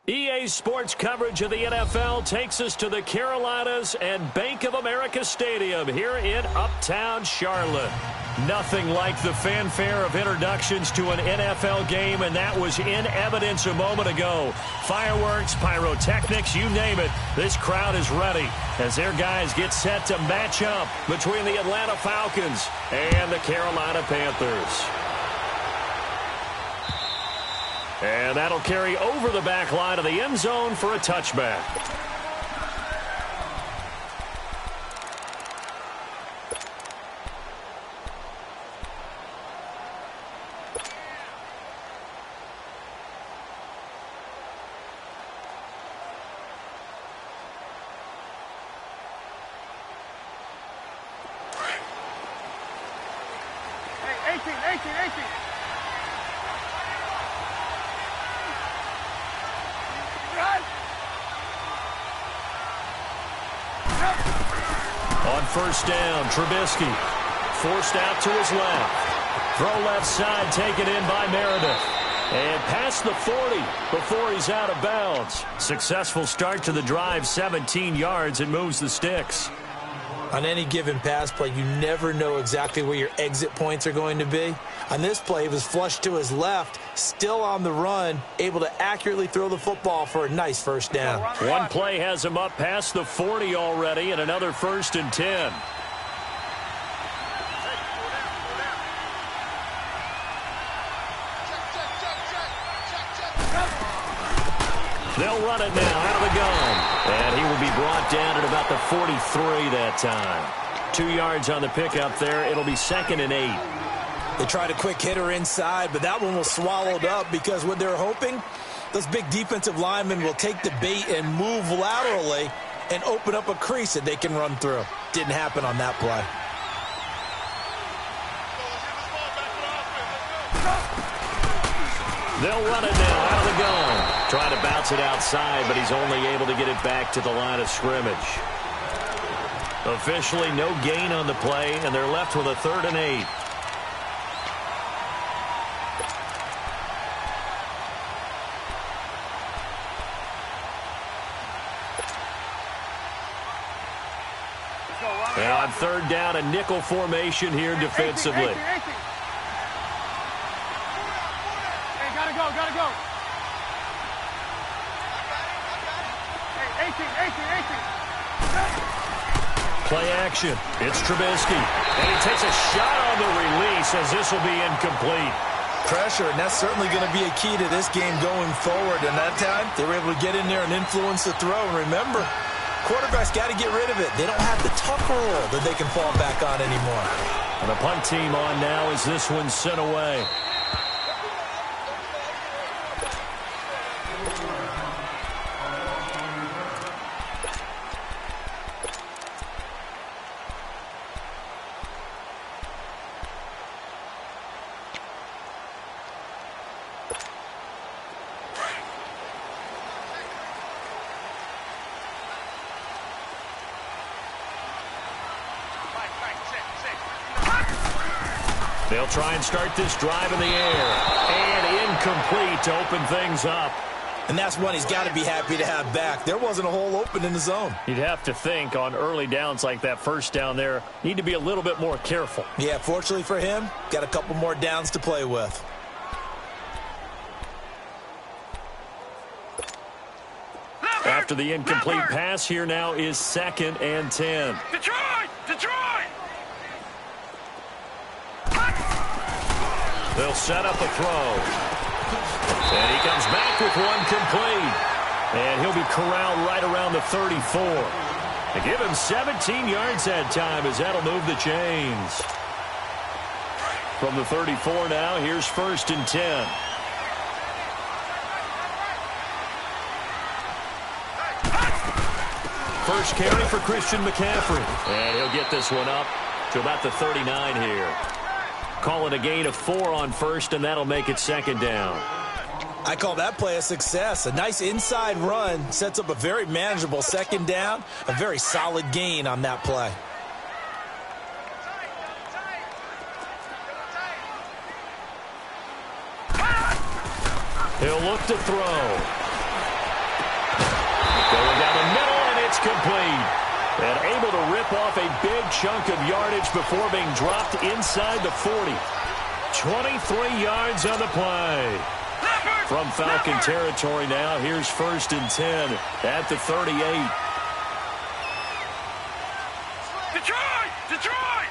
EA Sports coverage of the NFL takes us to the Carolinas and Bank of America Stadium here in Uptown Charlotte. Nothing like the fanfare of introductions to an NFL game, and that was in evidence a moment ago. Fireworks, pyrotechnics, you name it. This crowd is ready as their guys get set to match up between the Atlanta Falcons and the Carolina Panthers. And that'll carry over the back line of the end zone for a touchback. Hey, 18. On first down, Trubisky forced out to his left. Throw left side taken in by Meredith. And past the 40 before he's out of bounds. Successful start to the drive, 17 yards, and moves the sticks. On any given pass play, you never know exactly where your exit points are going to be. On this play, he was flushed to his left, still on the run, able to accurately throw the football for a nice first down. One play has him up past the 40 already, and another 1st and 10. They'll run it now out of the gun. And he will be brought down at about the 43 that time. 2 yards on the pickup there. It'll be 2nd and 8. They tried a quick hitter inside, but that one was swallowed up because what they're hoping, those big defensive linemen will take the bait and move laterally and open up a crease that they can run through. Didn't happen on that play. They'll run it now out of the gun. Trying to bounce it outside, but he's only able to get it back to the line of scrimmage. Officially no gain on the play, and they're left with a 3rd and 8. And on 3rd down, a nickel formation here defensively. 18. Gotta go. Hey, 18. Play action. It's Trubisky. And he takes a shot on the release as this will be incomplete. Pressure, and that's certainly going to be a key to this game going forward. And that time, they were able to get in there and influence the throw. And remember, quarterbacks got to get rid of it. They don't have the tougher roll that they can fall back on anymore. And the punt team on now as this one's sent away. They'll try and start this drive in the air. And incomplete to open things up. And that's one he's got to be happy to have back. There wasn't a hole open in the zone. You'd have to think on early downs like that first down there, need to be a little bit more careful. Yeah, fortunately for him, got a couple more downs to play with. After the incomplete pass, here now is 2nd and 10. Detroit! They'll set up a throw. And he comes back with one complete. And he'll be corralled right around the 34. They give him 17 yards that time as that'll move the chains. From the 34 now, here's 1st and 10. First carry for Christian McCaffrey. And he'll get this one up to about the 39 here. Call it a gain of 4 on first, and that'll make it 2nd down. I call that play a success. A nice inside run sets up a very manageable 2nd down. A very solid gain on that play. He'll look to throw. chip off a big chunk of yardage before being dropped inside the 40. 23 yards on the play. From Falcon territory now, here's 1st and 10 at the 38. Detroit! Detroit!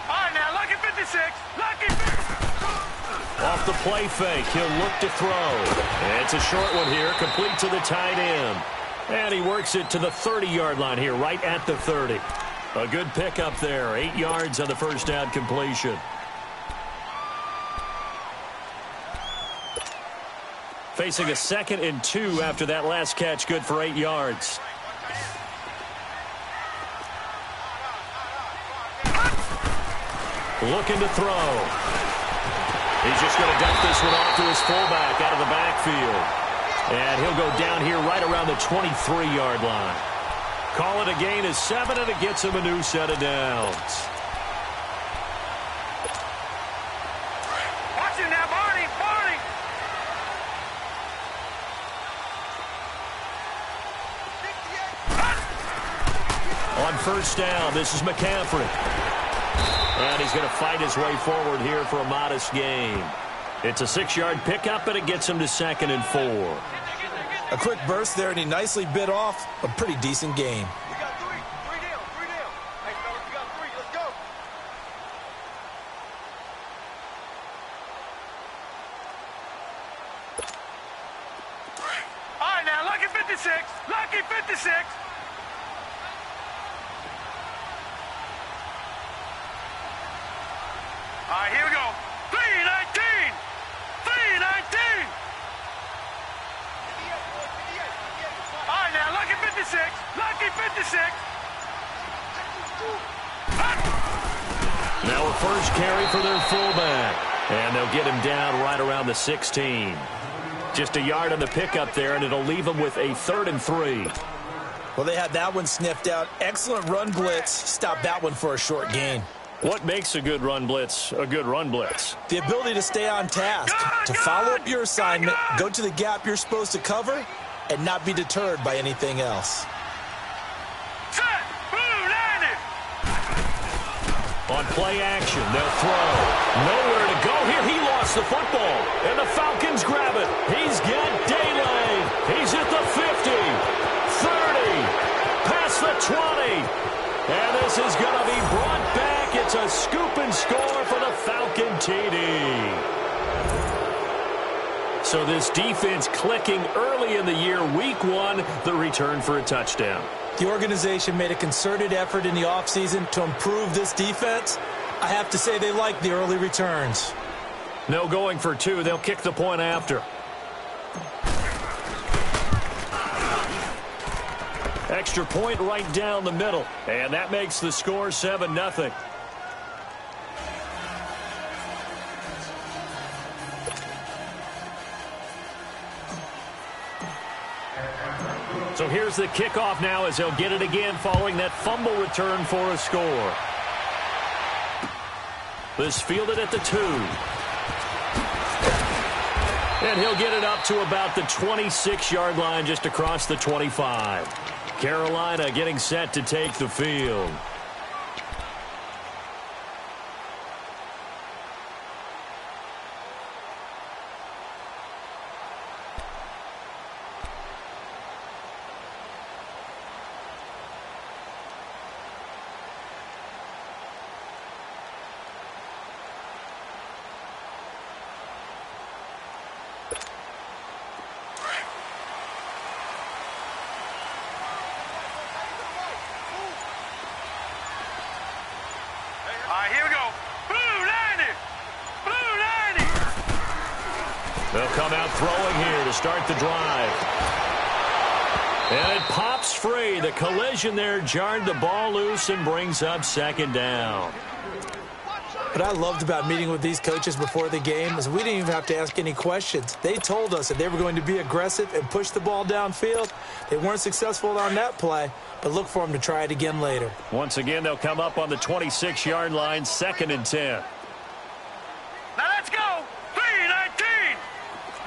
All right, now, lucky 56. Lucky 56. Off the play fake, he'll look to throw. And it's a short one here, complete to the tight end. And he works it to the 30-yard line here, right at the 30. A good pickup there, 8 yards on the first down completion. Facing a 2nd and 2 after that last catch, good for 8 yards. Looking to throw. He's just going to dump this one off to his fullback out of the backfield. And he'll go down here right around the 23-yard line. Call it a gain of 7, and it gets him a new set of downs. Watch him now, Barney! Barney! On first down, this is McCaffrey. And he's going to fight his way forward here for a modest gain. It's a 6-yard pickup, and it gets him to 2nd and 4. A quick burst there, and he nicely bit off a pretty decent gain. We got 3. 3 down. 3 down. Hey, fellas, we got 3. Let's go. All right, now, lucky 56. Lucky 56. All right, here we go. 319. 319. All right, now, lucky 56. Lucky 56. Now a first carry for their fullback. And they'll get him down right around the 16. Just a yard on the pickup there, and it'll leave him with a 3rd and 3. Well, they had that one sniffed out. Excellent run blitz. Stop that one for a short gain. What makes a good run blitz a good run blitz? The ability to stay on task, to follow up your assignment, go to the gap you're supposed to cover, and not be deterred by anything else. Set. Blue 90. On play action, they'll throw. Nowhere to go here. He lost the football, and the Falcons grab it. He's got daylight. He's at the 50, 30, past the 20. And this is going to be brought back. It's a scoop and score for the Falcon TD. So this defense clicking early in the year, week 1, the return for a touchdown. The organization made a concerted effort in the offseason to improve this defense. I have to say they like the early returns. No going for 2. They'll kick the point after. Extra point right down the middle. And that makes the score 7-0. So here's the kickoff now as they'll get it again following that fumble return for a score. This fielded at the 2. And he'll get it up to about the 26-yard line just across the 25. Carolina getting set to take the field. Here we go. Blue 90. Blue 90. They'll come out throwing here to start the drive. And it pops free. The collision there jarred the ball loose and brings up 2nd down. What I loved about meeting with these coaches before the game is we didn't even have to ask any questions. They told us that they were going to be aggressive and push the ball downfield. They weren't successful on that play, but look for them to try it again later. Once again, they'll come up on the 26-yard line, 2nd and 10. Now let's go. 319.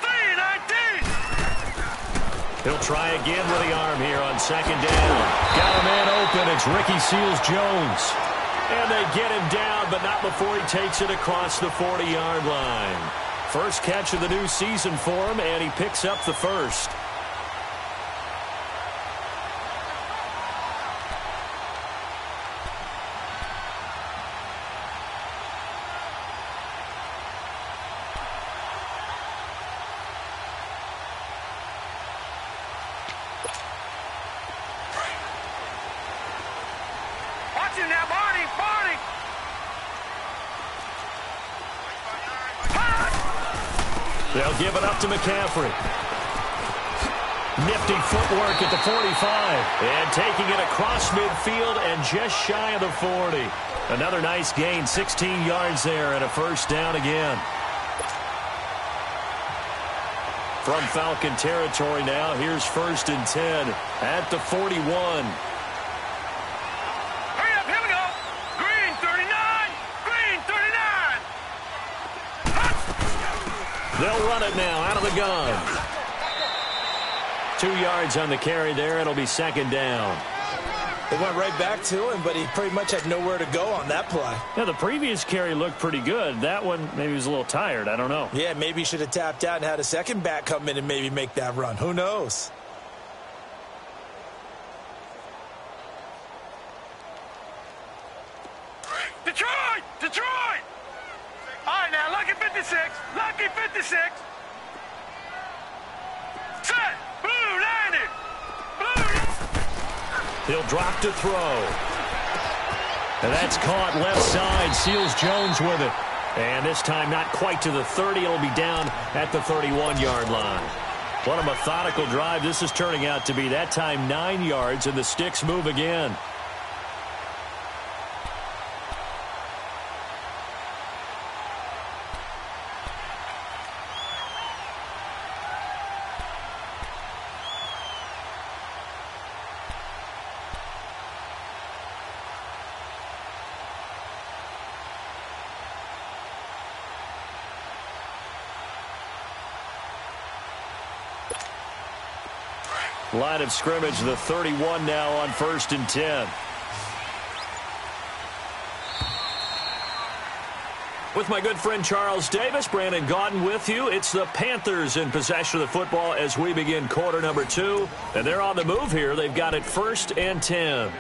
319. He'll try again with the arm here on second down. Got a man open. It's Ricky Seals-Jones. And they get him down, but not before he takes it across the 40-yard line. First catch of the new season for him, and he picks up the first. They'll give it up to McCaffrey. Nifty footwork at the 45. And taking it across midfield and just shy of the 40. Another nice gain, 16 yards there and a first down again. From Falcon territory now, here's 1st and 10 at the 41. They'll run it now out of the gun. 2 yards on the carry there. It'll be second down. They went right back to him, but he pretty much had nowhere to go on that play. Yeah, the previous carry looked pretty good. That one, maybe he was a little tired. I don't know. Yeah, maybe he should have tapped out and had a second back come in and maybe make that run. Who knows? Detroit! Detroit! All right, now, lucky 56. Lucky 56. Set. Blue 90. Blue. He'll drop to throw. And that's caught left side. Seals-Jones with it. And this time not quite to the 30. It'll be down at the 31-yard line. What a methodical drive this is turning out to be. That time 9 yards, and the sticks move again. Line of scrimmage, the 31 now on 1st and 10. With my good friend Charles Davis, Brandon Gaudin with you. It's the Panthers in possession of the football as we begin quarter number 2. And they're on the move here. They've got it 1st and 10.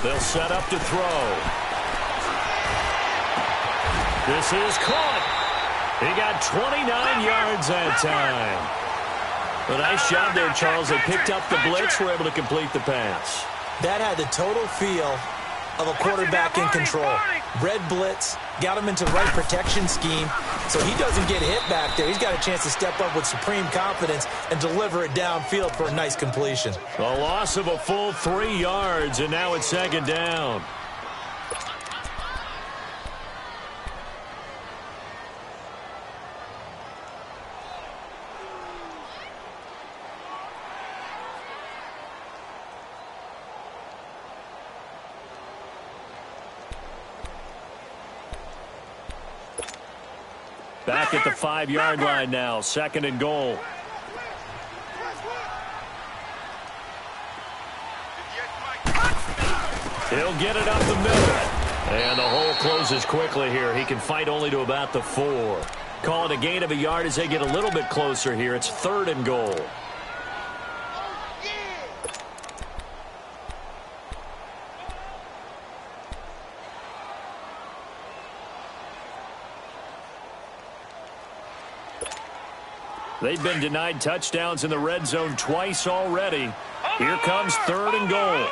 They'll set up to throw. This is caught. He got 29 yards that time. A nice job there, Charles. They picked up the blitz, were able to complete the pass. That had the total feel of a quarterback in control. Red blitz, got him into the right protection scheme, so he doesn't get hit back there. He's got a chance to step up with supreme confidence and deliver it downfield for a nice completion. A loss of a full 3 yards, and now it's second down. Back at the 5-yard line now, 2nd and goal. He'll get it up the middle. And the hole closes quickly here. He can fight only to about the 4. Call it a gain of a yard as they get a little bit closer here. It's 3rd and goal. They've been denied touchdowns in the red zone twice already. Here comes 3rd and goal.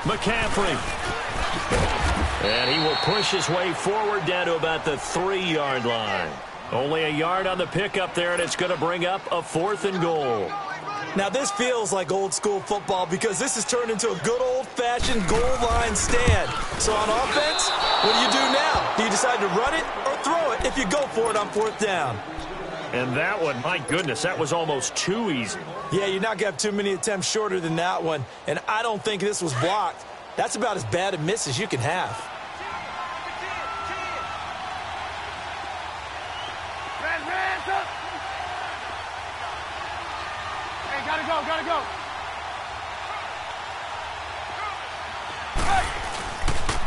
McCaffrey. And he will push his way forward down to about the 3-yard line. Only a yard on the pickup there, and it's going to bring up a 4th and goal. Now, this feels like old-school football because this has turned into a good old-fashioned goal line stand. So on offense, what do you do now? Do you decide to run it or throw it if you go for it on 4th down? And that one, my goodness, that was almost too easy. Yeah, you're not going to have too many attempts shorter than that one, and I don't think this was blocked. That's about as bad a miss as you can have. Hey, gotta go.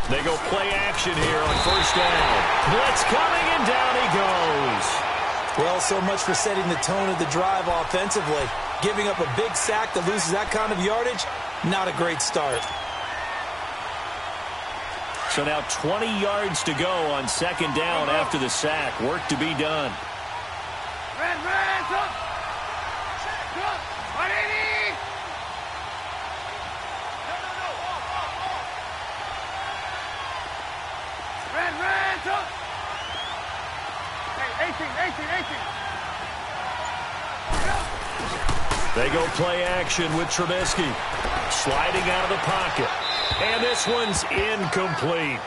They go play action here on 1st down. Blitz coming, and down he goes. Well, so much for setting the tone of the drive offensively. Giving up a big sack that loses that kind of yardage, not a great start. So now 20 yards to go on 2nd down after the sack. Work to be done. They go play action with Trubisky. Sliding out of the pocket. And this one's incomplete.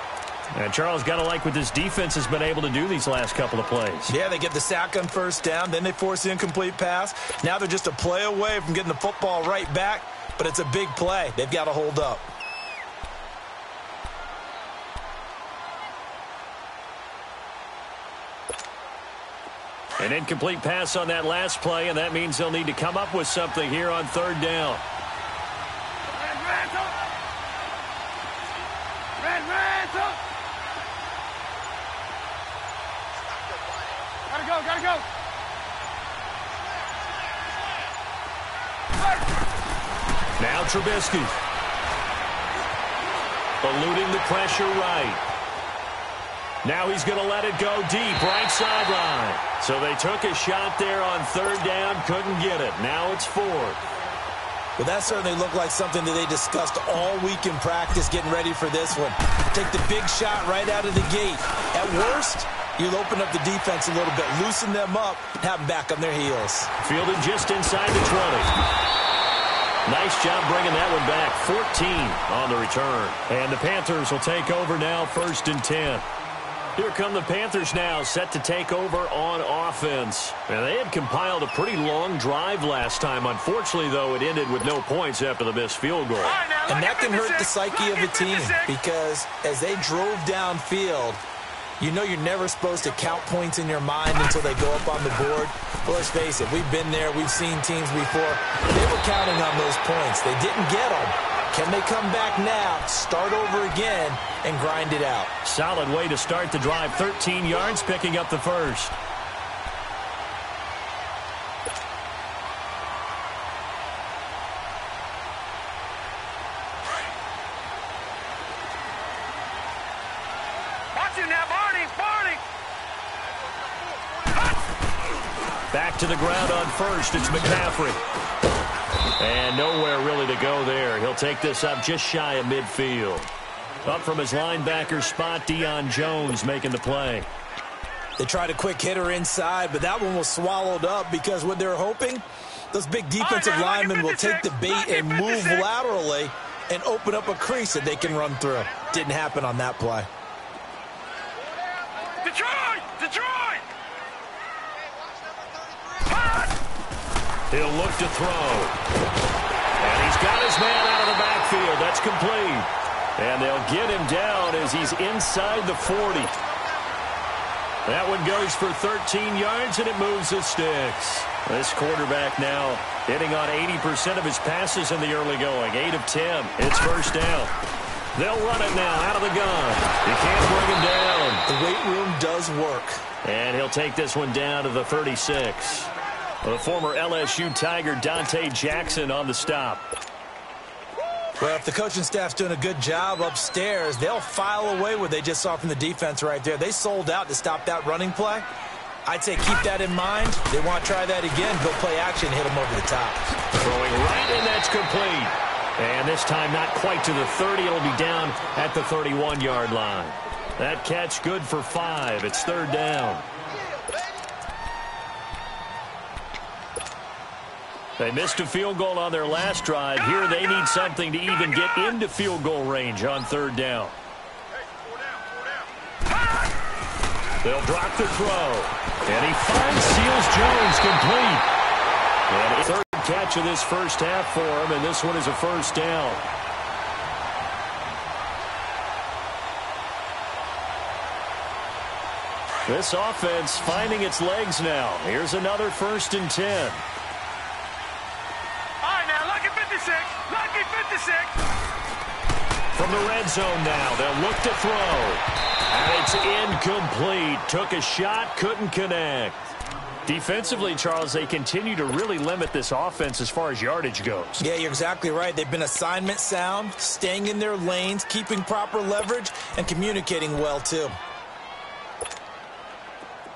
And Charles, got to like what this defense has been able to do these last couple of plays. Yeah, they get the sack on 1st down, then they force the incomplete pass. Now they're just a play away from getting the football right back, but it's a big play. They've got to hold up. An incomplete pass on that last play, and that means they'll need to come up with something here on 3rd down. Gotta go. Now Trubisky. Eluding the pressure right. Now he's going to let it go deep, right sideline. So they took a shot there on 3rd down, couldn't get it. Now it's 4th. Well, that certainly looked like something that they discussed all week in practice getting ready for this one. Take the big shot right out of the gate. At worst, you'll open up the defense a little bit, loosen them up, have them back on their heels. Fielded just inside the 20. Nice job bringing that one back. 14 on the return. And the Panthers will take over now, 1st and 10. Here come the Panthers now, set to take over on offense. And they had compiled a pretty long drive last time. Unfortunately, though, it ended with no points after the missed field goal. And that can hurt the psyche of the team because as they drove downfield, you know you're never supposed to count points in your mind until they go up on the board. Well, let's face it, we've been there. We've seen teams before. They were counting on those points. They didn't get them. Can they come back now, start over again, and grind it out? Solid way to start the drive. 13 yards, picking up the first. Watch him now, Barney. Back to the ground on 1st. It's McCaffrey. And nowhere really to go there. He'll take this up just shy of midfield. Up from his linebacker spot, Deion Jones making the play. They tried a quick hitter inside, but that one was swallowed up because what they're hoping, those big defensive linemen will take the bait and move laterally and open up a crease that they can run through. Didn't happen on that play. Detroit! He'll look to throw. And he's got his man out of the backfield. That's complete. And they'll get him down as he's inside the 40. That one goes for 13 yards, and it moves the sticks. This quarterback now hitting on 80% of his passes in the early going. 8 of 10. It's 1st down. They'll run it now out of the gun. You can't bring him down. The weight room does work. And he'll take this one down to the 36. The former LSU Tiger Dante Jackson on the stop. Well, if the coaching staff's doing a good job upstairs, they'll file away what they just saw from the defense right there. They sold out to stop that running play. I'd say keep that in mind. They want to try that again. Go play action, hit them over the top. Throwing right, and that's complete. And this time not quite to the 30. It'll be down at the 31-yard line. That catch good for 5. It's 3rd down. They missed a field goal on their last drive. Here they need something to even get into field goal range on third down. They'll drop the throw. And he finds Seals Jones complete. And a third catch of this first half for him, and this one is a first down. This offense finding its legs now. Here's another 1st and 10. All right, now, lucky 56. Lucky 56. From the red zone now, they'll look to throw. And it's incomplete. Took a shot, couldn't connect. Defensively, Charles, they continue to really limit this offense as far as yardage goes. Yeah, you're exactly right. They've been assignment sound, staying in their lanes, keeping proper leverage, and communicating well, too.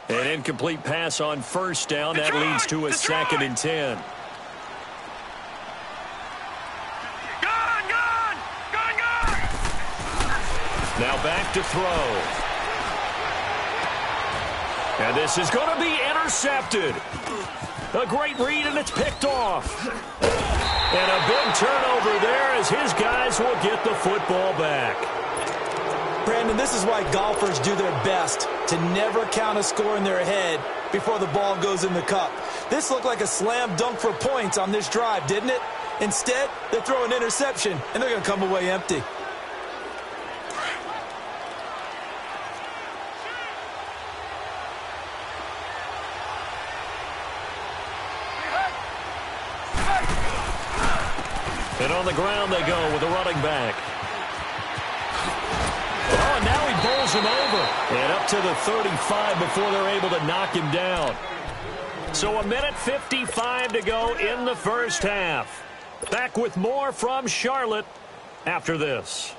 An incomplete pass on first down. That leads to a 2nd and 10. Now back to throw. And this is going to be intercepted. A great read, and it's picked off. And a big turnover there as his guys will get the football back. Brandon, this is why golfers do their best to never count a score in their head before the ball goes in the cup. This looked like a slam dunk for points on this drive, didn't it? Instead, they throw an interception, and they're going to come away empty. And on the ground they go with a running back. Oh, and now he bowls him over. And up to the 35 before they're able to knock him down. So 1:55 to go in the first half. Back with more from Charlotte after this.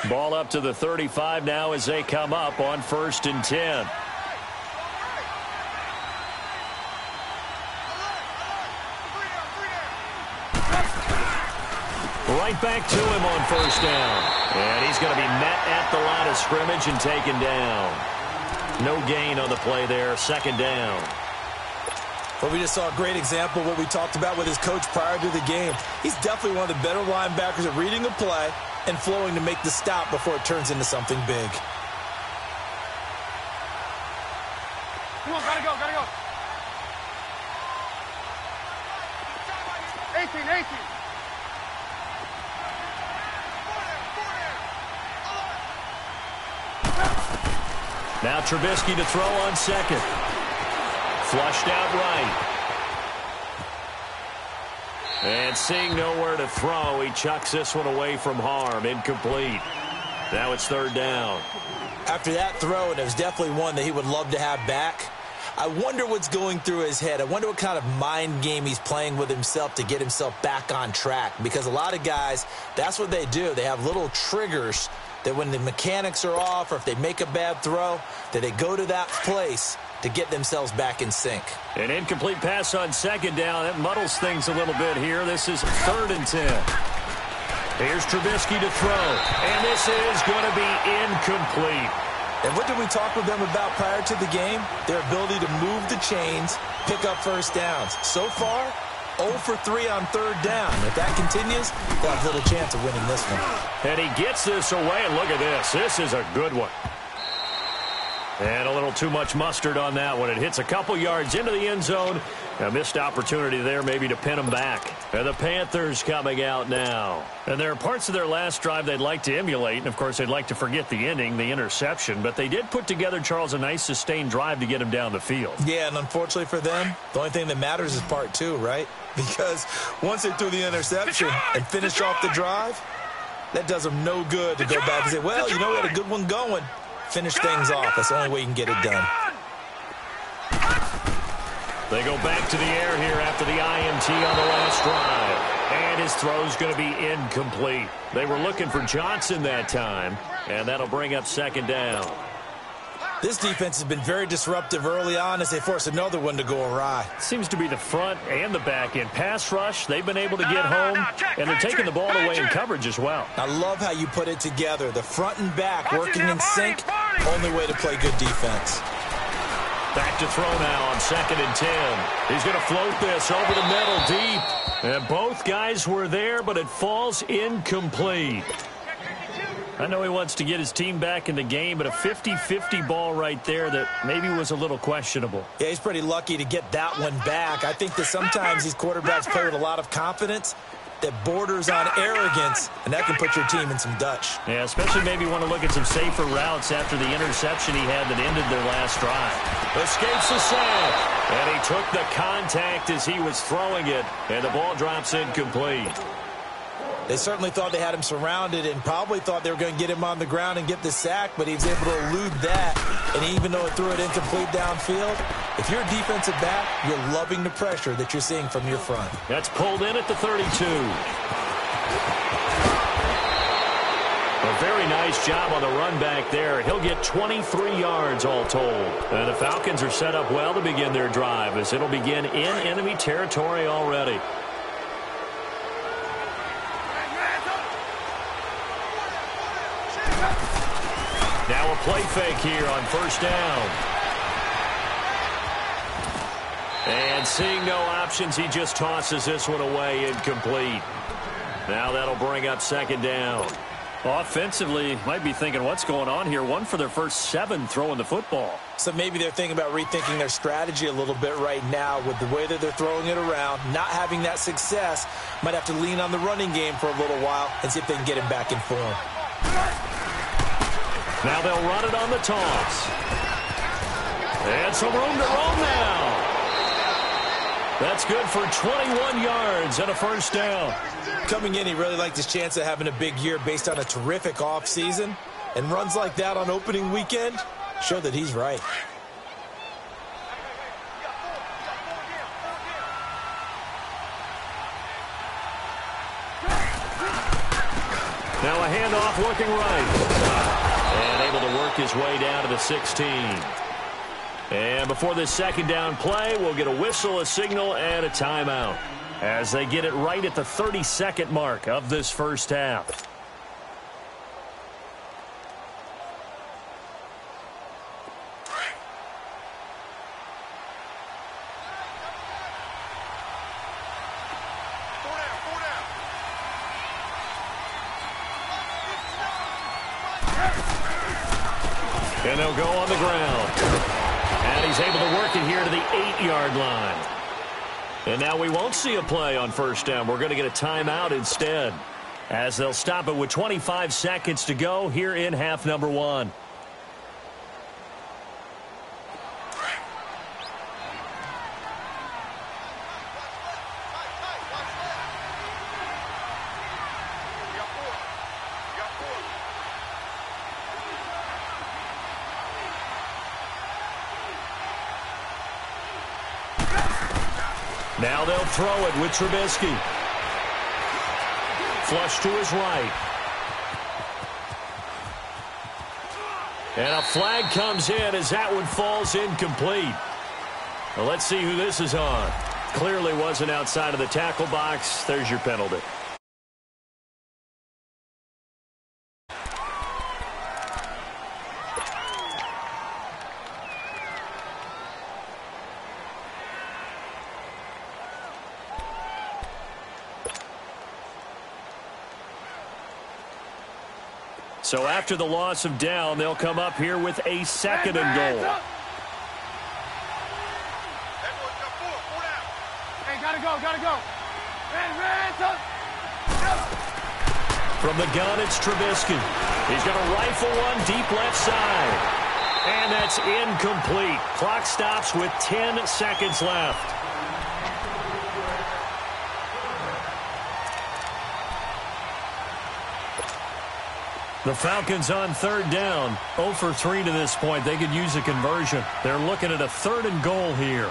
Ball up to the 35 now as they come up on 1st and 10. Right back to him on 1st down. And he's going to be met at the line of scrimmage and taken down. No gain on the play there. 2nd down. Well, we just saw a great example of what we talked about with his coach prior to the game. He's definitely one of the better linebackers at reading a play and flowing to make the stop before it turns into something big. Come on, gotta go, gotta go. 18. Now Trubisky to throw on 2nd. Flushed out right. And seeing nowhere to throw, he chucks this one away from harm. Incomplete. Now it's 3rd down. After that throw, and it was definitely one that he would love to have back, I wonder what's going through his head. I wonder what kind of mind game he's playing with himself to get himself back on track. Because a lot of guys, that's what they do. They have little triggers that when the mechanics are off or if they make a bad throw, that they go to that place to get themselves back in sync. An incomplete pass on 2nd down. That muddles things a little bit here. This is 3rd and 10. Here's Trubisky to throw. And this is going to be incomplete. And what did we talk with them about prior to the game? Their ability to move the chains, pick up 1st downs. So far, 0 for 3 on 3rd down. If that continues, they'll have little chance of winning this one. And he gets this away. And look at this. This is a good one. And a little too much mustard on that one. It hits a couple yards into the end zone. A missed opportunity there maybe to pin them back. And the Panthers coming out now. And there are parts of their last drive they'd like to emulate. And, of course, they'd like to forget the ending, the interception. But they did put together, Charles, a nice sustained drive to get him down the field. Yeah, and unfortunately for them, the only thing that matters is part 2, right? Because once they threw the interception and finished off the drive, that does them no good to go back and say, well, you know, we had a good one going. Finish things off. That's the only way you can get it done. They go back to the air here after the INT on the last drive. And his throw's going to be incomplete. They were looking for Johnson that time, and that'll bring up 2nd down. This defense has been very disruptive early on as they force another one to go awry. Seems to be the front and the back end. Pass rush, they've been able to get home, and they're taking the ball away in coverage as well. I love how you put it together. The front and back working in sync, only way to play good defense. Back to throw now on 2nd and 10. He's going to float this over the middle deep. And both guys were there, but it falls incomplete. I know he wants to get his team back in the game, but a 50-50 ball right there that maybe was a little questionable. Yeah, he's pretty lucky to get that one back. I think that sometimes these quarterbacks play with a lot of confidence that borders on arrogance, and that can put your team in some Dutch. Yeah, especially maybe want to look at some safer routes after the interception he had that ended their last drive. Escapes the sack, and he took the contact as he was throwing it, and the ball drops incomplete. They certainly thought they had him surrounded and probably thought they were going to get him on the ground and get the sack, but he was able to elude that. And even though it threw it incomplete downfield, if you're a defensive back, you're loving the pressure that you're seeing from your front. That's pulled in at the 32. A very nice job on the run back there. He'll get 23 yards all told. And the Falcons are set up well to begin their drive as it'll begin in enemy territory already. Now a play fake here on 1st down. And seeing no options, he just tosses this one away incomplete. Now that'll bring up 2nd down. Offensively, might be thinking, what's going on here? 1 for their first 7 throwing the football. So maybe they're thinking about rethinking their strategy a little bit right now with the way that they're throwing it around, not having that success. Might have to lean on the running game for a little while and see if they can get him back in form. Now they'll run it on the toss. And some room to roam now. That's good for 21 yards and a 1st down. Coming in, he really liked his chance of having a big year based on a terrific offseason. And runs like that on opening weekend show that he's right. Now a handoff looking right. And able to work his way down to the 16. And before this 2nd down play, we'll get a whistle, a signal, and a timeout as they get it right at the 32nd mark of this first half. And they'll go on the ground. And he's able to work it here to the 8-yard line. And now we won't see a play on 1st down. We're going to get a timeout instead, as they'll stop it with 25 seconds to go here in half number 1. Now they'll throw it with Trubisky. Flush to his right. And a flag comes in as that one falls incomplete. Well, let's see who this is on. Clearly wasn't outside of the tackle box. There's your penalty. So after the loss of down, they'll come up here with a 2nd and goal. Hey, gotta go. From the gun, it's Trubisky. He's going to rifle one deep left side. And that's incomplete. Clock stops with 10 seconds left. The Falcons on 3rd down, 0 for 3 to this point. They could use a conversion. They're looking at a 3rd and goal here.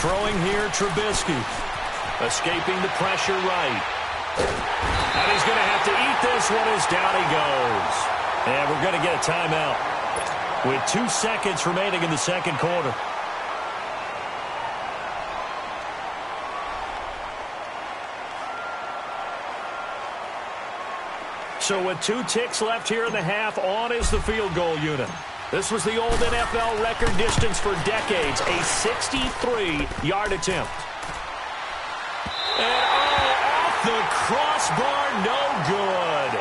Throwing here, Trubisky. Escaping the pressure right. And he's going to have to eat this one as down he goes. And we're going to get a timeout with 2 seconds remaining in the second quarter. So with 2 ticks left here in the half, on is the field goal unit. This was the old NFL record distance for decades, a 63-yard attempt. And off the crossbar, no good.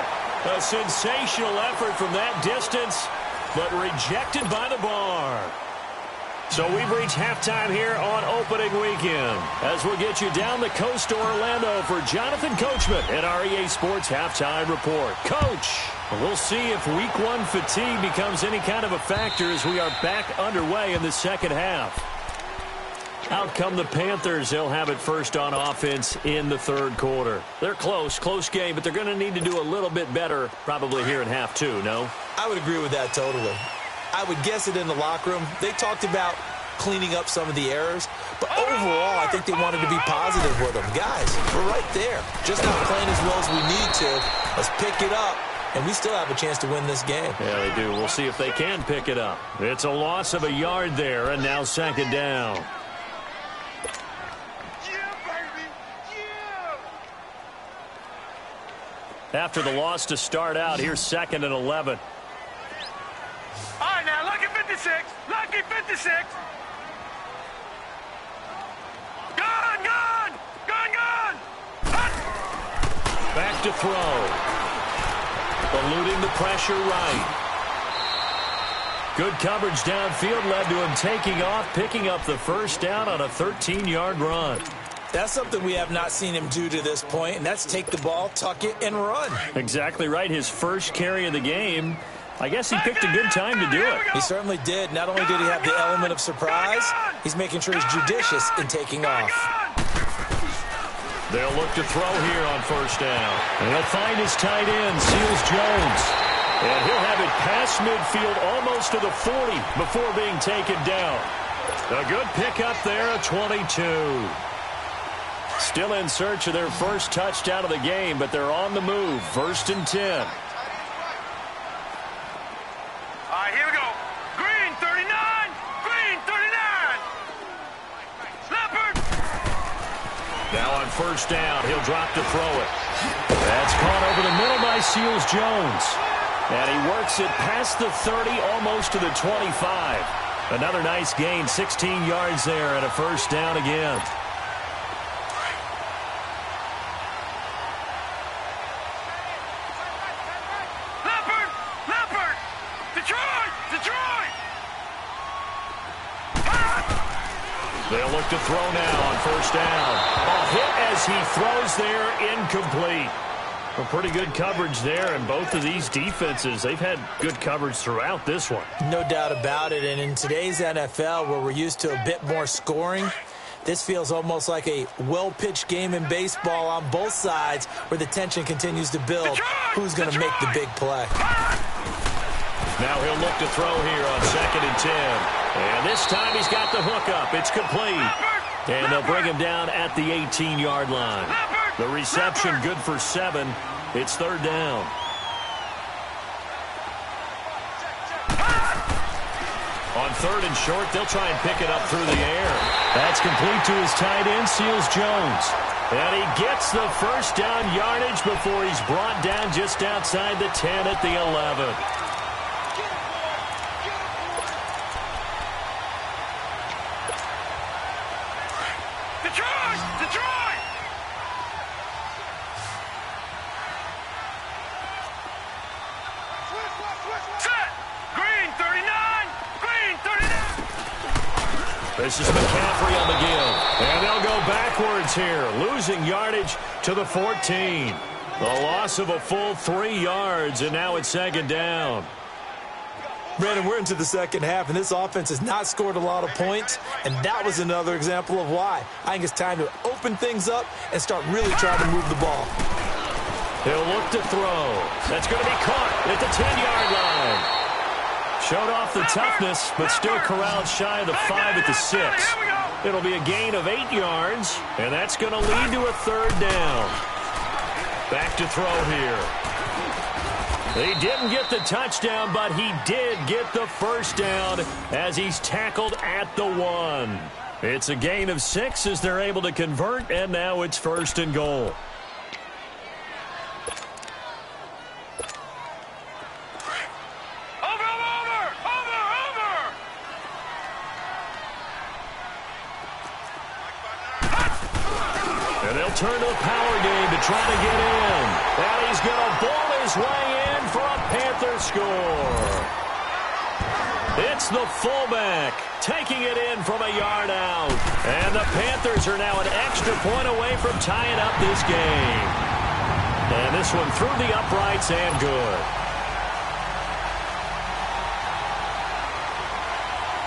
A sensational effort from that distance, but rejected by the bar. So we've reached halftime here on opening weekend, as we'll get you down the coast to Orlando for Jonathan Coachman at our EA Sports Halftime Report. Coach, we'll see if Week 1 fatigue becomes any kind of a factor as we are back underway in the second half. Out come the Panthers. They'll have it first on offense in the third quarter. They're close game, but they're going to need to do a little bit better probably here in half 2, no? I would agree with that totally. I would guess it in the locker room. They talked about cleaning up some of the errors, but overall, I think they wanted to be positive with them. Guys, we're right there. Just not playing as well as we need to. Let's pick it up, and we still have a chance to win this game. Yeah, they do. We'll see if they can pick it up. It's a loss of a yard there, and now second down. Yeah, baby. Yeah. After the loss to start out, here's 2nd and 11. All right, now, lucky 56. Lucky 56. Gone. Back to throw. Eluding the pressure right. Good coverage downfield led to him taking off, picking up the first down on a 13-yard run. That's something we have not seen him do to this point, and that's take the ball, tuck it, and run. Exactly right. His first carry of the game. I guess he picked a good time to do it. He certainly did. Not only did he have the element of surprise, he's making sure he's judicious in taking off. They'll look to throw here on first down. And he'll find his tight end, Seals Jones. And he'll have it past midfield almost to the 40 before being taken down. A good pickup there at 22. Still in search of their first touchdown of the game, but they're on the move. 1st and 10. All right, here we go. Green 39. Green 39. Leopard. Now on first down, he'll drop to throw it. That's caught over the middle by Seals Jones. And he works it past the 30, almost to the 25. Another nice gain, 16 yards there, and a first down again. Leopard. Detroit. They'll look to throw now on first down. A hit as he throws there, incomplete. A pretty good coverage there, and both of these defenses, they've had good coverage throughout this one. No doubt about it, and in today's NFL, where we're used to a bit more scoring, this feels almost like a well-pitched game in baseball on both sides where the tension continues to build. Who's going to make the big play? Now he'll look to throw here on 2nd and 10. And this time he's got the hook up. It's complete. And they'll bring him down at the 18-yard line. The reception good for 7. It's 3rd down. On 3rd and short, they'll try and pick it up through the air. That's complete to his tight end, Seals Jones. And he gets the first down yardage before he's brought down just outside the 10 at the 11. Detroit. Set. Green 39. Green 39. This is McCaffrey on the give. And they'll go backwards here, losing yardage to the 14. A loss of a full 3 yards, and now it's 2nd down. Brandon, we're into the second half, and this offense has not scored a lot of points, and that was another example of why. I think it's time to open things up and start really trying to move the ball. He'll look to throw. That's going to be caught at the 10-yard line. Showed off the toughness, but still corralled shy of the 5 at the 6. Here we go. It'll be a gain of 8 yards, and that's going to lead to a third down. Back to throw here. He didn't get the touchdown, but he did get the first down as he's tackled at the 1. It's a gain of 6 as they're able to convert, and now it's 1st and goal. And they'll turn to a power game to try to get in. And he's going to ball his way in for a Panther score. It's the fullback taking it in from a yard out. And the Panthers are now an extra point away from tying up this game. And this one through the uprights and good.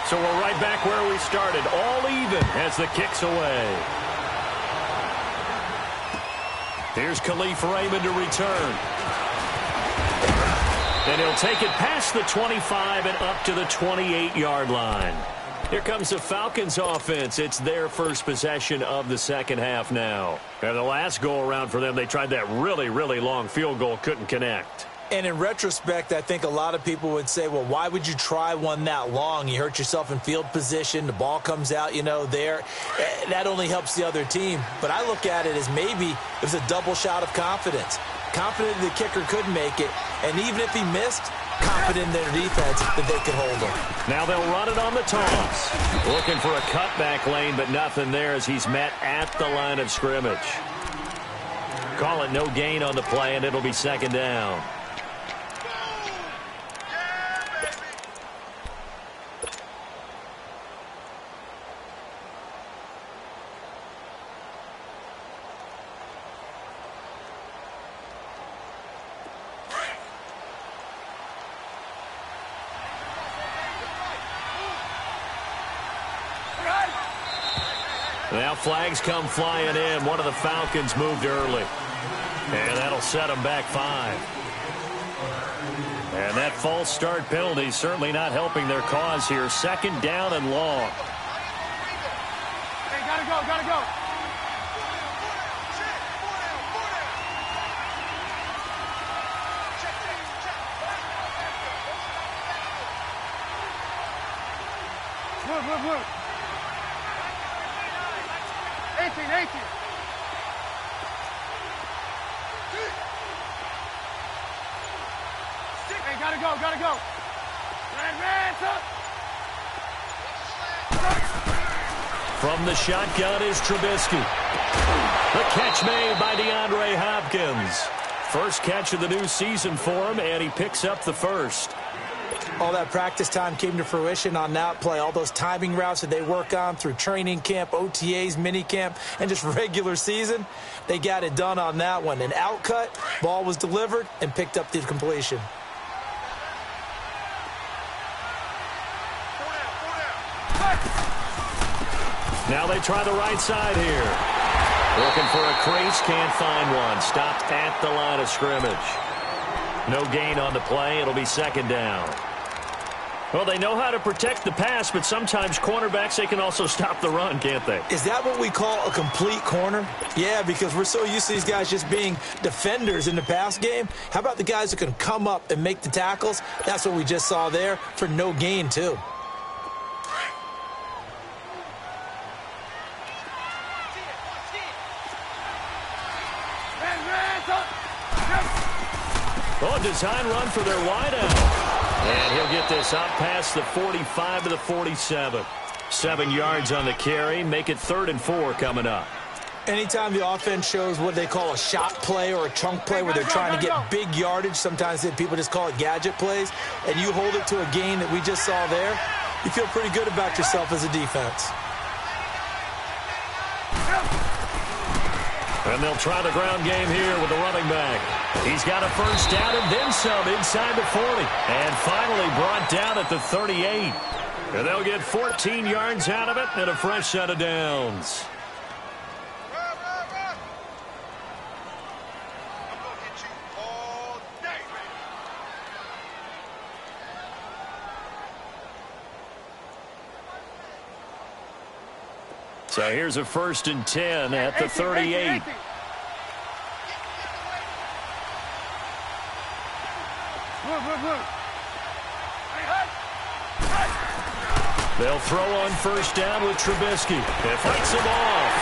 So we're right back where we started, all even as the kick's away. Here's Khalif Raymond to return. And he'll take it past the 25 and up to the 28-yard line. Here comes the Falcons offense. It's their first possession of the second half now. And the last go-around for them, they tried that really, really long field goal, couldn't connect. And in retrospect, I think a lot of people would say, well, why would you try one that long? You hurt yourself in field position. The ball comes out, there. That only helps the other team. But I look at it as maybe it was a double shot of confidence. Confident the kicker could make it. And even if he missed, confident in their defense that they could hold him. Now they'll run it on the toss. Looking for a cutback lane, but nothing there as he's met at the line of scrimmage. Call it no gain on the play, and it'll be second down. Now flags come flying in. One of the Falcons moved early. And that'll set them back 5. And that false start penalty is certainly not helping their cause here. Second down and long. Hey, gotta go, gotta go. Look. 18. Hey, gotta go. Hands up. From the shotgun is Trubisky. The catch made by DeAndre Hopkins. First catch of the new season for him, and he picks up the first. All that practice time came to fruition on that play. All those timing routes that they work on through training camp, OTAs, minicamp, and just regular season, they got it done on that one. An outcut, ball was delivered, and picked up the completion. Now they try the right side here. Looking for a crease, can't find one. Stopped at the line of scrimmage. No gain on the play. It'll be second down. Well, they know how to protect the pass, but sometimes cornerbacks, they can also stop the run, can't they? Is that what we call a complete corner? Yeah, because we're so used to these guys just being defenders in the pass game. How about the guys that can come up and make the tackles? That's what we just saw there for no gain, too. Oh, design run for their wideout. And he'll get this up past the 45 to the 47. 7 yards on the carry. Make it 3rd and 4 coming up. Anytime the offense shows what they call a shot play or a chunk play where they're trying to get big yardage, sometimes people just call it gadget plays, and you hold it to a gain that we just saw there, you feel pretty good about yourself as a defense. And they'll try the ground game here with the running back. He's got a first down and then some inside the 40. And finally brought down at the 38. And they'll get 14 yards out of it and a fresh set of downs. So here's a 1st and 10 at the 38. They'll throw on 1st down with Trubisky. It fights him off.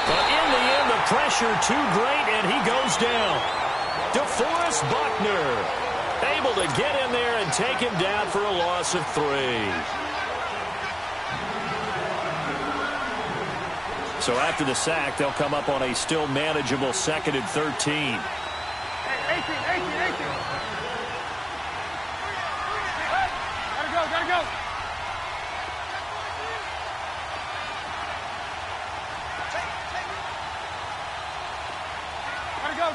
But in the end, the pressure too great, and he goes down. DeForest Buckner able to get in there and take him down for a loss of 3. So after the sack, they'll come up on a still manageable 2nd and 13. Hey, 18. Gotta go.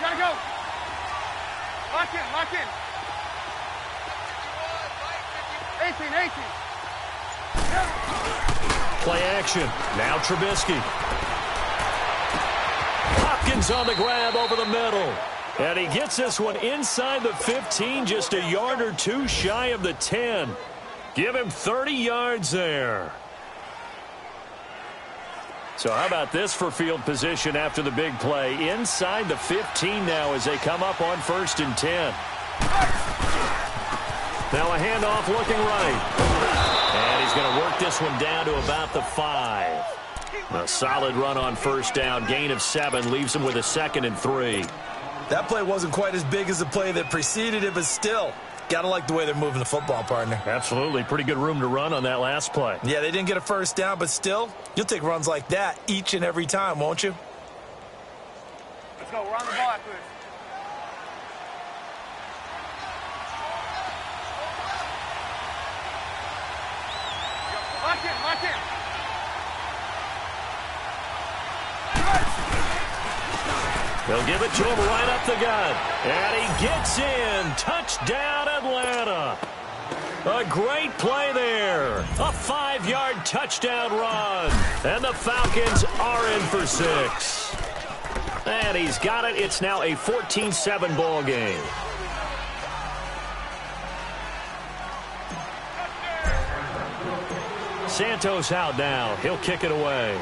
Gotta go. Lock in. 18. Play action. Now Trubisky. Hopkins on the grab over the middle. And he gets this one inside the 15, just a yard or 2 shy of the 10. Give him 30 yards there. So how about this for field position after the big play? Inside the 15 now as they come up on 1st and 10. Now a handoff looking right. And he's going to work this one down to about the 5. A solid run on 1st down. Gain of 7 leaves him with a 2nd and 3. That play wasn't quite as big as the play that preceded it, but still, got to like the way they're moving the football, partner. Absolutely. Pretty good room to run on that last play. Yeah, they didn't get a 1st down, but still, you'll take runs like that each and every time, won't you? Let's go. We're on the ball after this. Lock in. They'll give it to him right up the gut. And he gets in. Touchdown, Atlanta. A great play there. A 5-yard touchdown run. And the Falcons are in for 6. And he's got it. It's now a 14-7 ball game. Santos out now. He'll kick it away.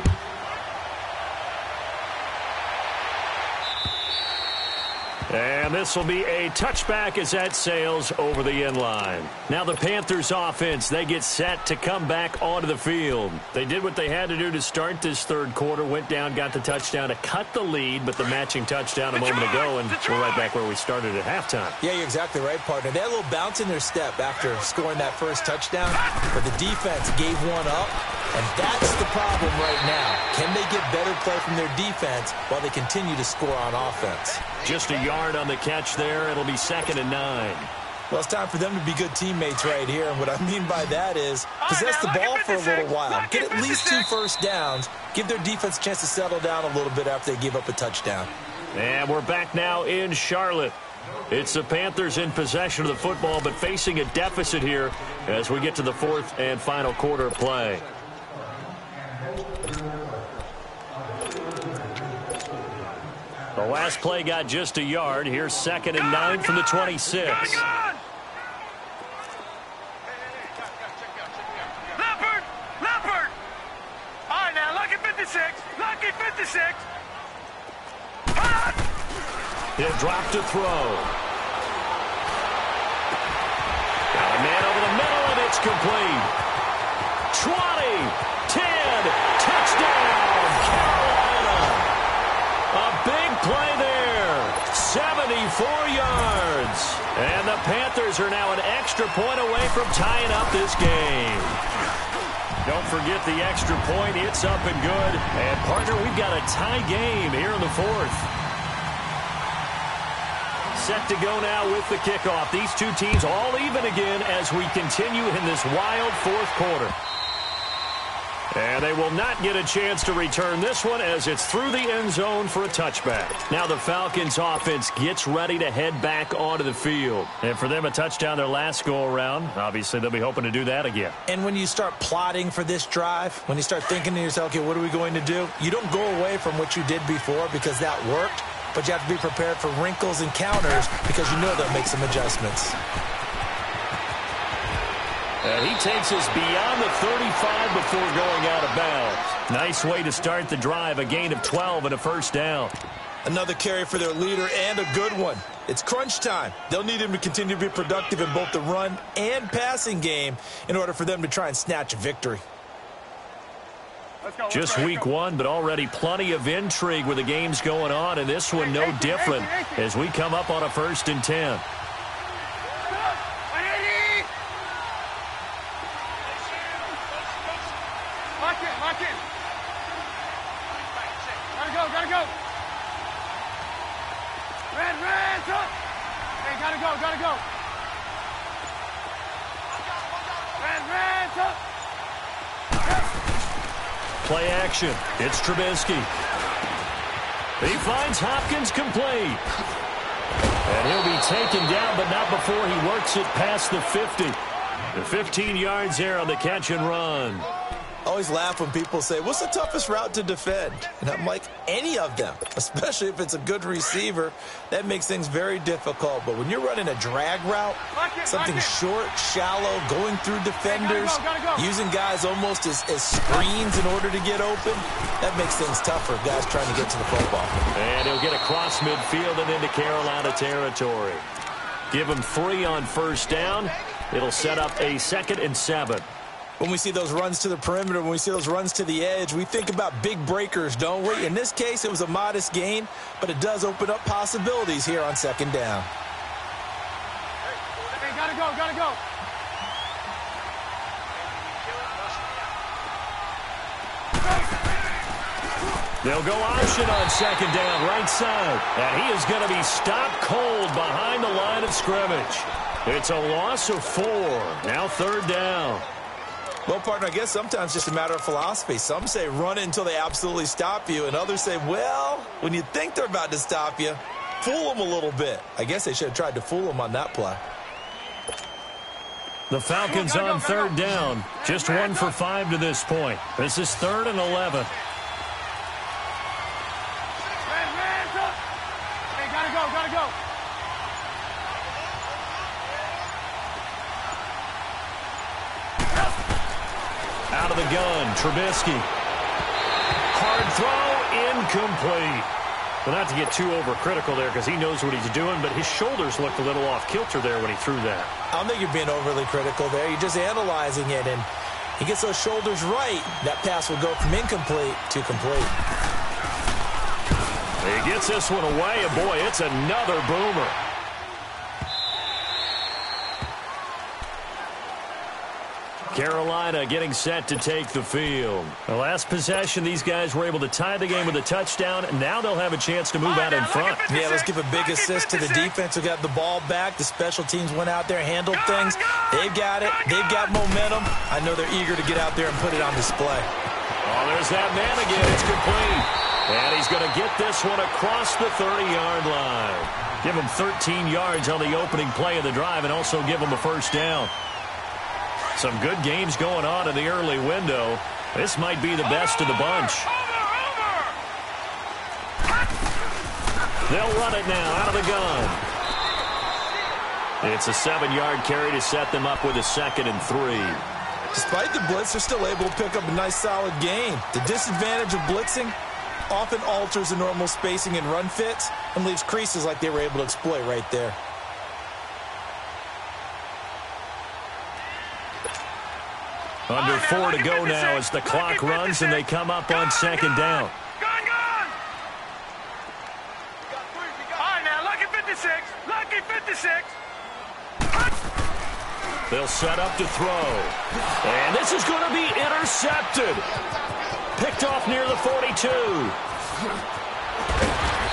And this will be a touchback as that sails over the end line. Now the Panthers offense, they get set to come back onto the field. They did what they had to do to start this 3rd quarter, went down, got the touchdown to cut the lead, but the matching touchdown a moment ago, and we're right back where we started at halftime. Yeah, you're exactly right, partner. They had a little bounce in their step after scoring that 1st touchdown, but the defense gave one up, and that's the problem right now. Can they get better play from their defense while they continue to score on offense? Just a yard on the catch there. It'll be 2nd and 9. Well, it's time for them to be good teammates right here. And what I mean by that is possess the ball for a little while. Get at least 2 1st downs. Give their defense a chance to settle down a little bit after they give up a touchdown. And we're back now in Charlotte. It's the Panthers in possession of the football, but facing a deficit here as we get to the 4th and final quarter of play. The last play got just a yard. Here's 2nd and 9 from the 26. Leopard! All right, now, lucky 56. He'll drop to throw. Got a man over the middle, and it's complete. 20, 10, touchdown, Carolina. A big play there, 74 yards. And the Panthers are now an extra point away from tying up this game. Don't forget the extra point. It's up and good. And, partner, we've got a tie game here in the 4th. Set to go now with the kickoff. These two teams all even again as we continue in this wild 4th quarter. And they will not get a chance to return this one as it's through the end zone for a touchback. Now the Falcons offense gets ready to head back onto the field. And for them, a touchdown their last go-around. Obviously, they'll be hoping to do that again. And when you start plotting for this drive, when you start thinking to yourself, okay, what are we going to do? You don't go away from what you did before because that worked, but you have to be prepared for wrinkles and counters because you know they'll make some adjustments. And he takes us beyond the 35 before going out of bounds. Nice way to start the drive, a gain of 12 and a first down. Another carry for their leader and a good one. It's crunch time. They'll need him to continue to be productive in both the run and passing game in order for them to try and snatch a victory. Just week one, but already plenty of intrigue with the games going on, and this one no different as we come up on a 1st and 10. Lock in. Gotta go. Red, up. Hey, gotta go. Red, up. Play action. It's Trubisky. He finds Hopkins complete. And he'll be taken down, but not before he works it past the 50. The 15 yards there on the catch and run. I always laugh when people say, what's the toughest route to defend? And I'm like, any of them, especially if it's a good receiver. That makes things very difficult. But when you're running a drag route, something short, shallow, going through defenders, using guys almost as screens in order to get open, that makes things tougher, guys trying to get to the football. And he'll get across midfield and into Carolina territory. Give him 3 on first down. It'll set up a 2nd and 7. When we see those runs to the perimeter, when we see those runs to the edge, we think about big breakers, don't we? In this case, it was a modest gain, but it does open up possibilities here on 2nd down. Hey, gotta go. They'll go option on 2nd down, right side. And he is going to be stopped cold behind the line of scrimmage. It's a loss of 4. Now 3rd down. Well, partner, I guess sometimes just a matter of philosophy. Some say run it until they absolutely stop you, and others say, well, when you think they're about to stop you, fool them a little bit. I guess they should have tried to fool them on that play. The Falcons on 3rd down. Just 1 for 5 to this point. This is 3rd and 11. Hey, gotta go. Out of the gun, Trubisky. Hard throw, incomplete. Well, not to get too overcritical there because he knows what he's doing, but his shoulders looked a little off kilter there when he threw that. I don't think you're being overly critical there. You're just analyzing it, and he gets those shoulders right. That pass will go from incomplete to complete. He gets this one away, and boy, it's another boomer. Carolina getting set to take the field. The last possession, these guys were able to tie the game with a touchdown, and now they'll have a chance to move out in front. Yeah, let's give a big assist to the defense who got the ball back. The special teams went out there, handled things. They've got it. They've got momentum. I know they're eager to get out there and put it on display. Oh, there's that man again. It's complete. And he's going to get this one across the 30-yard line. Give him 13 yards on the opening play of the drive and also give him a first down. Some good games going on in the early window. This might be the best of the bunch. They'll run it now out of the gun. It's a 7-yard carry to set them up with a 2nd and 3. Despite the blitz, they're still able to pick up a nice solid gain. The disadvantage of blitzing often alters the normal spacing and run fits and leaves creases like they were able to exploit right there. Under 4 to go now as the clock runs and they come up on 2nd down. Gone. All right, now, lucky 56. They'll set up to throw. And this is going to be intercepted. Picked off near the 42.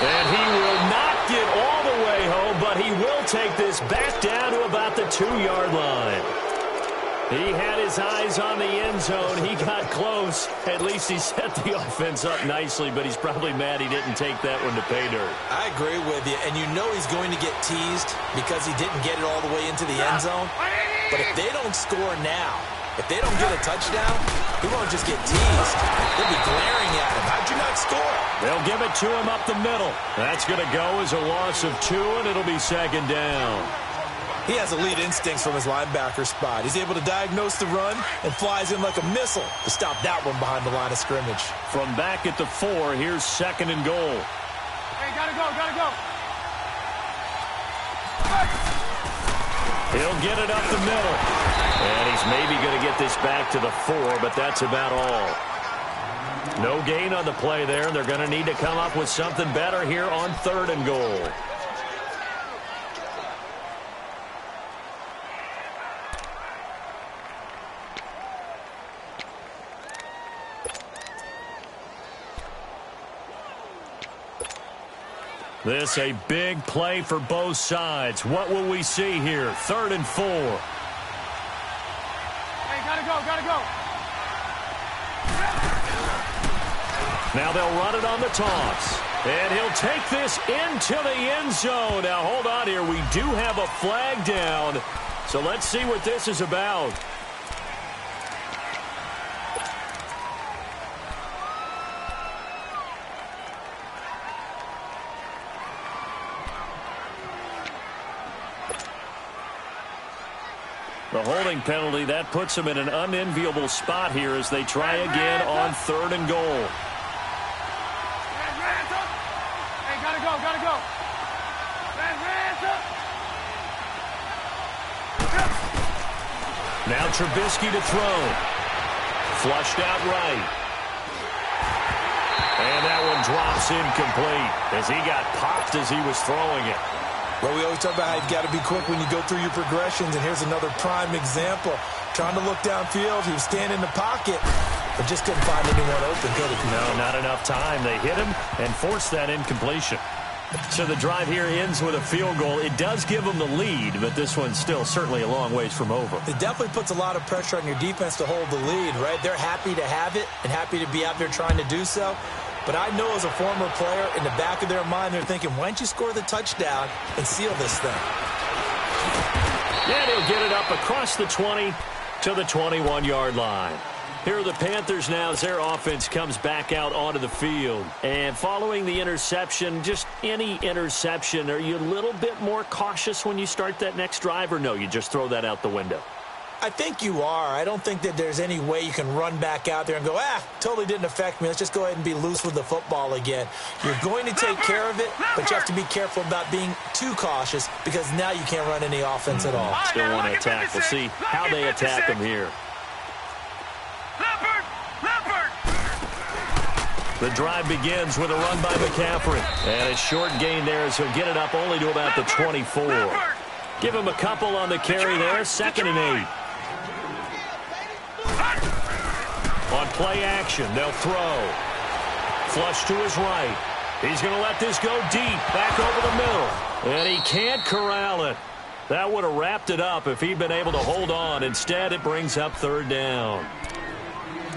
And he will not get all the way home, but he will take this back down to about the 2-yard line. He had his eyes on the end zone. He got close. At least he set the offense up nicely, but he's probably mad he didn't take that one to pay dirt. I agree with you, and you know he's going to get teased because he didn't get it all the way into the end zone. But if they don't score now, if they don't get a touchdown, he won't just get teased. They'll be glaring at him. How'd you not score? They'll give it to him up the middle. That's going to go as a loss of 2, and it'll be 2nd down. He has elite instincts from his linebacker spot. He's able to diagnose the run and flies in like a missile to stop that one behind the line of scrimmage. From back at the 4, here's 2nd and goal. Hey, gotta go, gotta go. He'll get it up the middle. And he's maybe going to get this back to the 4, but that's about all. No gain on the play there. They're going to need to come up with something better here on 3rd and goal. This a big play for both sides. What will we see here? 3rd and 4. Hey, gotta go, gotta go. Now they'll run it on the toss. And he'll take this into the end zone. Now hold on here. We do have a flag down. So let's see what this is about. The holding penalty, that puts them in an unenviable spot here as they try again on 3rd and goal. Hey, gotta go, gotta go. Now Trubisky to throw. Flushed out right. And that one drops incomplete as he got popped as he was throwing it. Well, we always talk about how you've got to be quick when you go through your progressions, and here's another prime example. Trying to look downfield, he was standing in the pocket, but just couldn't find anyone open, could he? No, not enough time. They hit him and forced that incompletion. So the drive here ends with a field goal. It does give them the lead, but this one's still certainly a long ways from over. It definitely puts a lot of pressure on your defense to hold the lead, right? They're happy to have it and happy to be out there trying to do so. But I know as a former player, in the back of their mind, they're thinking, why don't you score the touchdown and seal this thing? And he'll get it up across the 20 to the 21-yard line. Here are the Panthers now as their offense comes back out onto the field. And following the interception, just any interception, are you a little bit more cautious when you start that next drive, or no, you just throw that out the window? I think you are. I don't think that there's any way you can run back out there and go, totally didn't affect me. Let's just go ahead and be loose with the football again. You're going to take care of it, but you have to be careful about being too cautious because now you can't run any offense at all. Still want to attack. We'll see how they attack them here. The drive begins with a run by McCaffrey. And a short gain there as he'll get it up only to about the 24. Give him a couple on the carry there. 2nd and 8. On play action, they'll throw. Flush to his right. He's going to let this go deep, back over the middle. And he can't corral it. That would have wrapped it up if he'd been able to hold on. Instead, it brings up 3rd down.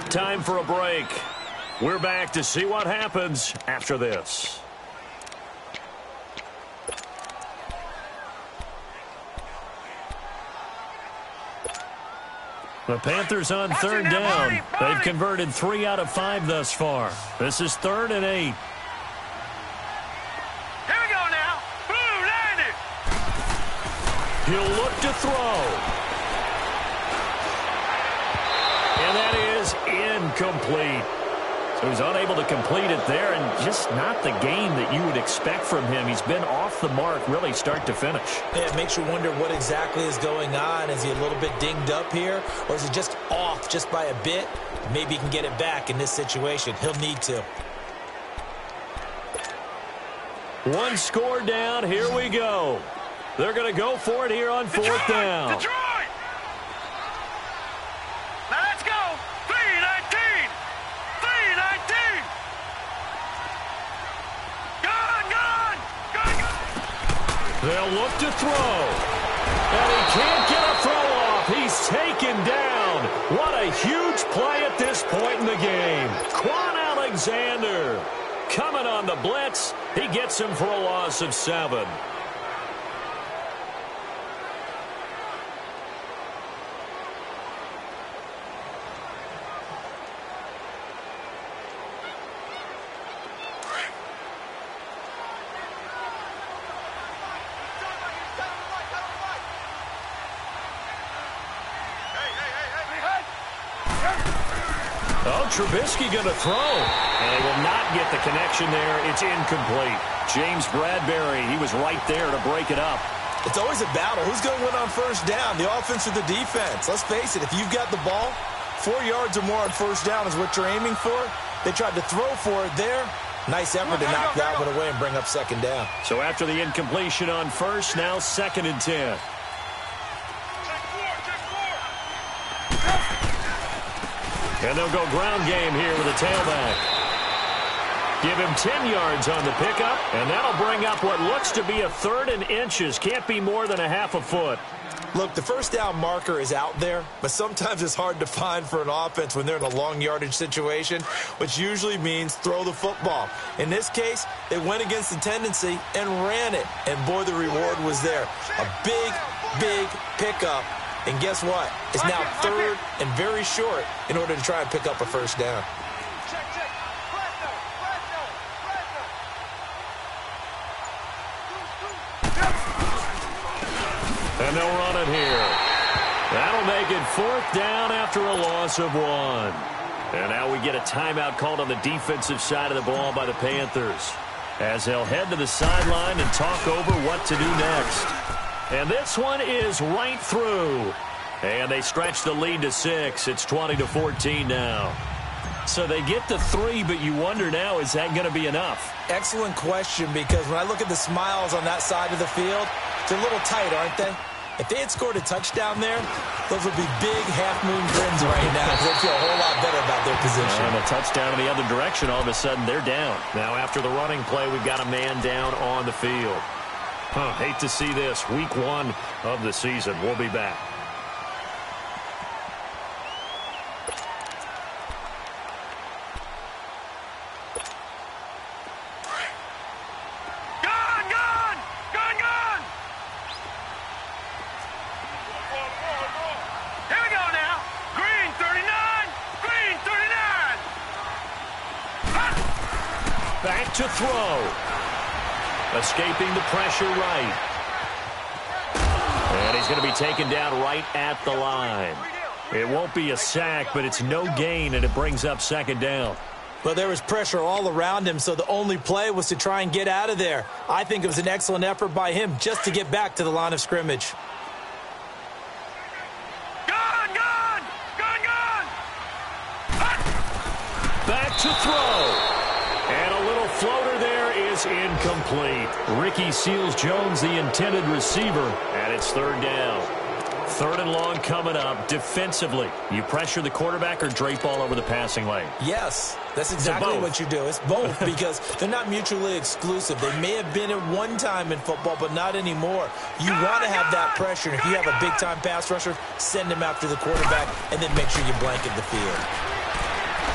Time for a break. We're back to see what happens after this. The Panthers on 3rd down. They've converted 3 out of 5 thus far. This is 3rd and 8. Here we go now. Blue, line it. He'll look to throw. And that is incomplete. So he's unable to complete it there, and just not the game that you would expect from him. He's been off the mark really start to finish. Yeah, it makes you wonder what exactly is going on. Is he a little bit dinged up here, or is he just off just by a bit? Maybe he can get it back in this situation. He'll need to. One score down. Here we go. They're going to go for it here on 4th down. Detroit! Now let's go. 3-19. 3-19. Gone. They'll look to throw. And he can't get a throw off. He's taken down. What a huge play at this point in the game. Quan Alexander coming on the blitz. He gets him for a loss of 7. Trubisky going to throw. And they will not get the connection there. It's incomplete. James Bradbury, he was right there to break it up. It's always a battle. Who's going to win on first down, the offense or the defense? Let's face it, if you've got the ball, 4 yards or more on first down is what you're aiming for. They tried to throw for it there. Nice effort to knock that one away and bring up second down. So after the incompletion on first, now 2nd and 10. And they'll go ground game here with a tailback. Give him 10 yards on the pickup, and that'll bring up what looks to be a 3rd and inches. Can't be more than a half a foot. Look, the first down marker is out there, but sometimes it's hard to find for an offense when they're in a long yardage situation, which usually means throw the football. In this case, they went against the tendency and ran it, and boy, the reward was there. A big, big pickup, and guess what? It's now 3rd and very short in order to try and pick up a first down. And they'll run it here. That'll make it 4th down after a loss of 1. And now we get a timeout called on the defensive side of the ball by the Panthers, as they'll head to the sideline and talk over what to do next. And this one is right through. And they stretch the lead to 6. It's 20-14 now. So they get the 3, but you wonder now, is that going to be enough? Excellent question, because when I look at the smiles on that side of the field, they're a little tight, aren't they? If they had scored a touchdown there, those would be big half-moon grins right now, because they'd feel a whole lot better about their position. And a touchdown in the other direction, all of a sudden they're down. Now after the running play, we've got a man down on the field. Hate to see this. Week 1 of the season. We'll be back. Back to throw. Escaping the pressure right. And he's going to be taken down right at the line. It won't be a sack, but it's no gain, and it brings up 2nd down. Well, there was pressure all around him, so the only play was to try and get out of there. I think it was an excellent effort by him just to get back to the line of scrimmage. Back to throw. And a little floater there is incomplete. Ricky Seals-Jones, the intended receiver, and it's 3rd down. 3rd and long coming up. Defensively, you pressure the quarterback or drape all over the passing lane? Yes, that's exactly what you do. It's both, because they're not mutually exclusive. They may have been at one time in football, but not anymore. You want to have that pressure. If you have a big-time pass rusher, send him after the quarterback, and then make sure you blanket the field.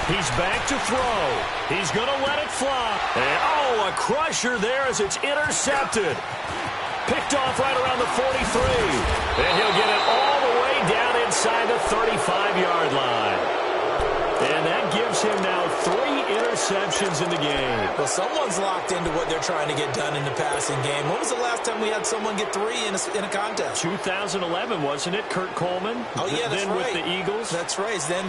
He's back to throw. He's going to let it fly. And, a crusher there as it's intercepted. Picked off right around the 43. And he'll get it all the way down inside the 35-yard line. And that gives him now 3 interceptions in the game. Well, someone's locked into what they're trying to get done in the passing game. When was the last time we had someone get 3 in a contest? 2011, wasn't it? Kurt Coleman? Oh, yeah, that's then right. With the Eagles? That's right. Then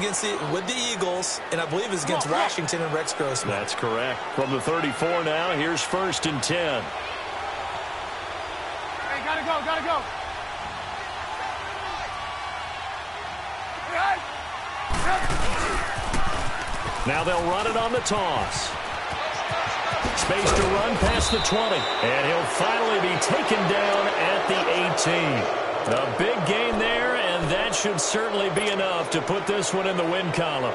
with the Eagles, and I believe it's against Washington and Rex Grossman. That's correct. From the 34 now, here's 1st and 10. Hey, gotta go. Now they'll run it on the toss. Space to run past the 20. And he'll finally be taken down at the 18. A big gain there, and that should certainly be enough to put this one in the win column.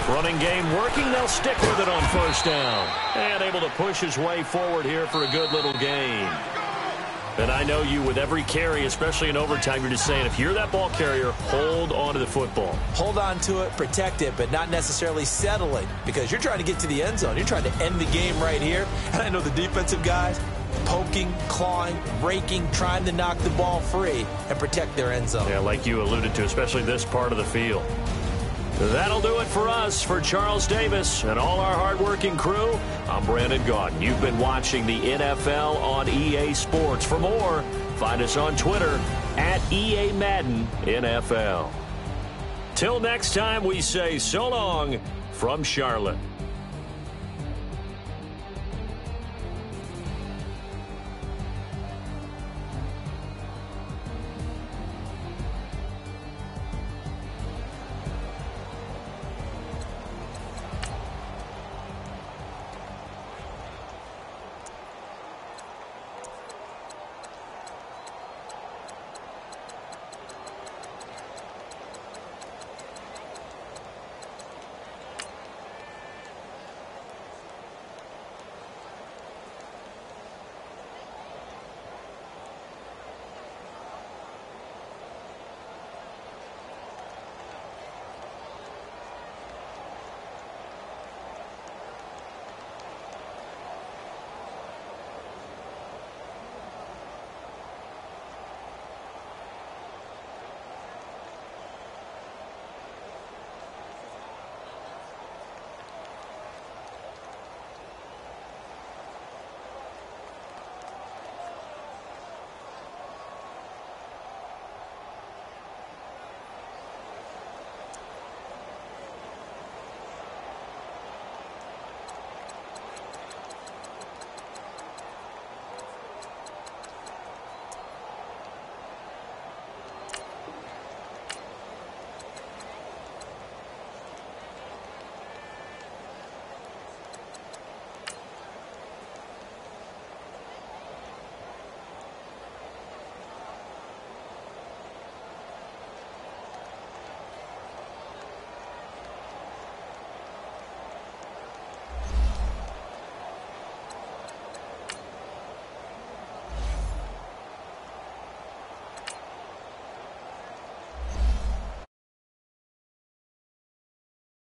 Running game working. They'll stick with it on 1st down. And able to push his way forward here for a good little gain. And I know you, with every carry, especially in overtime, you're just saying, if you're that ball carrier, hold on to the football. Hold on to it, protect it, but not necessarily settle it, because you're trying to get to the end zone. You're trying to end the game right here. And I know the defensive guys poking, clawing, raking, trying to knock the ball free and protect their end zone. Yeah, like you alluded to, especially this part of the field. That'll do it for us. For Charles Davis and all our hardworking crew, I'm Brandon Gaudin. You've been watching the NFL on EA Sports. For more, find us on Twitter at EA Madden NFL. Till next time, we say so long from Charlotte.